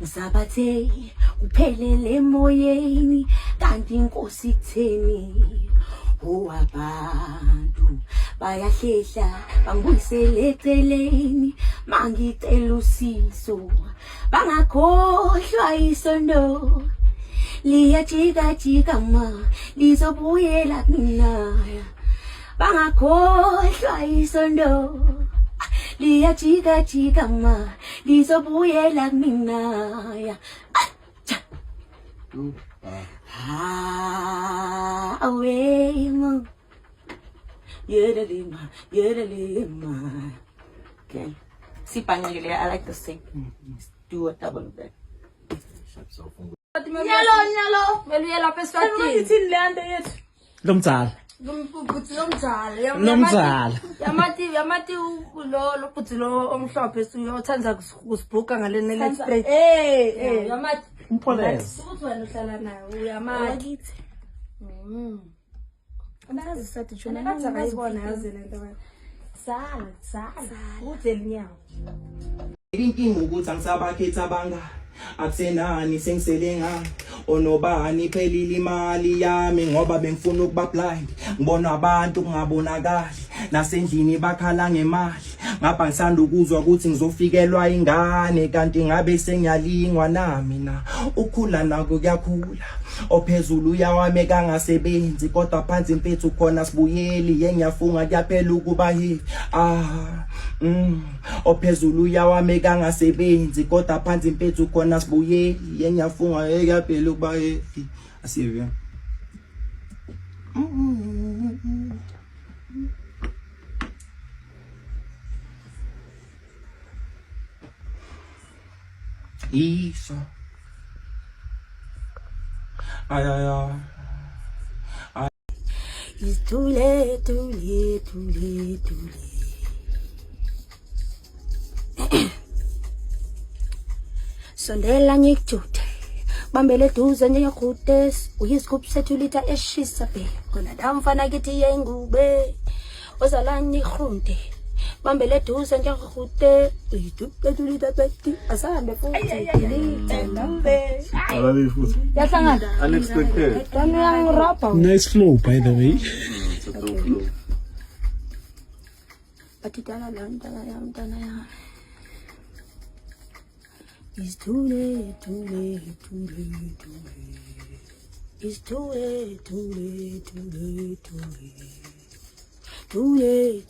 ngisabathe uphelele emoyeni kanti inkosi kutheni abantu bayahlehla bangibuyisele eceleni mangicela usizo bangakhohlwa isondo liyajika jika ma lizobuyela mina bangakhohlwa isondo liyajika jika ma lizobuyela mina away yedelima. Okay. Sipanyele, I like to sing. Do a double of that. Nyalo. Meluyela perspective. Ithini le nto yethu? Lomdzala. Lomdzala. Yamati lo putsi lo omhlophe uyothanza kusibhuka ngalene let's play. Yamati Umpolese. ukuthi wena uhlala naye uyamati. Angazi sathi Wena kanti akazibona yazi lento wena. Sala. Uze linyawo. Inkinga ukuthi angisabakhetha abangani akusenani sengiselenga onobani phelile imali yami ngoba bengifuna ukuba blind ngibona abantu kungabonakali nasendlini bakhala ngemali ngapha ngisanda ukuzwa ukuthi ngizofikelwa ingane kanti ngabe sengiyalingwa nami na ukhula nako kuyakhula ophezulu uyawame kangasebenzi kodwa phansi impethu khona sibuyeli yengiyafunga kuyaphela ukuba hi ophezulu uyawame kangasebenzi kodwa phansi impethu khona sibuyeli yengiyafunga kuyaphela ukuba hi asive Isa ay It's too late. Sondela ngikujuthe bambele duze njengekhutes uyisigubhu sethu litha eshisa be khona damfana kithi yengube ozalani igrunte bambele duze njengekhute uyidubhe litha bethi asambe futhi dilithe Alali futhi. yahlangana Unexpected. dami yangirapha Nice flow, by the way. bathi dala la mntana ya It's too late. It's too late.